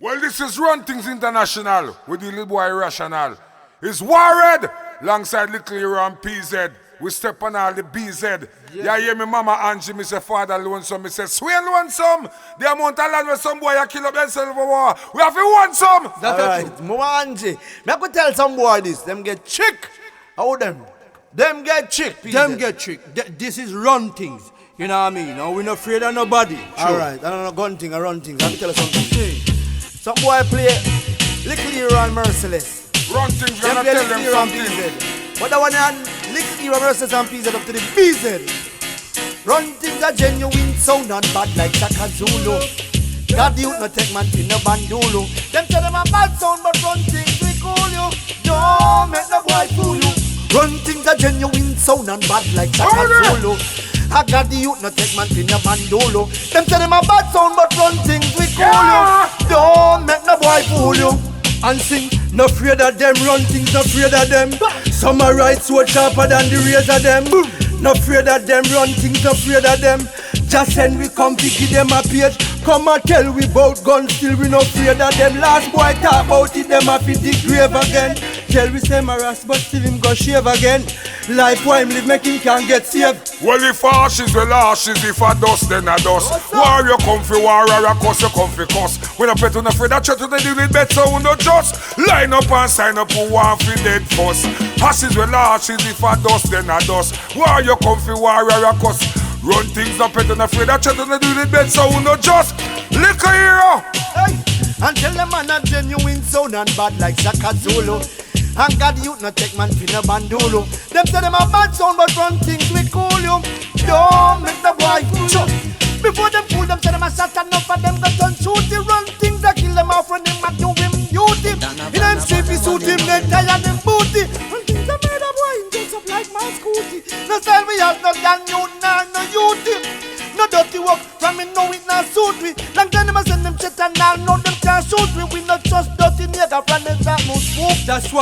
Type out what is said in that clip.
Well, this is Run Things International with the little boy Irrational. It's Warred alongside Little Hero and PZ. We step on all the BZ. Yeah, hear me mama Angie, me say father Lonesome, me say swear Lonesome. The amount of land where some boy a kill up themselves for war. We have to want some. That's right, mama Angie. Me have to tell some boy this. Them get chick. How them? Them get chick. PZ. Them get tricked. This is Run Things. You know what I mean? No, we're not afraid of nobody. Alright, I don't know gun thing, I run things. Let me tell you something. Some boy play Little Hero and Merciless. Run Things, Them gonna play tell Little them Hero and something. PZ. But that one and Little Hero Merciless and PZ up to the BZ. Run Things are genuine sound and bad like Shaka Zulu. God you no take man to no bandulu. Them tell them a bad sound but Run Things we cool you. Don't make no boy fool you. Run Things are genuine sound and bad like Shaka Zulu. I got the youth no take man to no bandulu. Them tell them a bad sound but Run Things we cool you. Don't make no boy fool you. And sing, no afraid of them. Run Things, no afraid of them. Some are right sword sharper than the razor them. No afraid of them. Run Things, no afraid of them. Just send we come to give them a page. Come and tell we about guns, still we no afraid of them. Last boy talk about it, them a fit the grave again. Tell we say Maras, but still him go shave again. Life why him live, make him can get saved. Well, if ashes, well ashes. If a dust, then a dust. Warrior come for warrior, cuss, you come for cuss. We no pet on afraid that church to deal with better, we no just line up and sign up who want for dead first. Ashes, well ashes. If a dust, then a dust. Warrior come for warrior, cuss. Run Things, no pet on afraid that church to deal with better, we no just Little Hero. Hey, and tell them man a genuine sound and bad like Shaka Zulu. And God youth no take man to no bandulu. Them say them a bad sound but Run Things we cool you. Don't make the boy fool you. Before them fool them say them a shot enough for them got on shoot the Run Things that kill them off when them a do him duty. In them street we shoot him necktie and them booty. Run Things a made a boy him dress up like my scooty. No style we have no gang youth nah no youth. No dirty work from me know it not suit we. Long time them a send them shit and now know them can't shoot we. We not just dirty nigga from them that no spook. That's why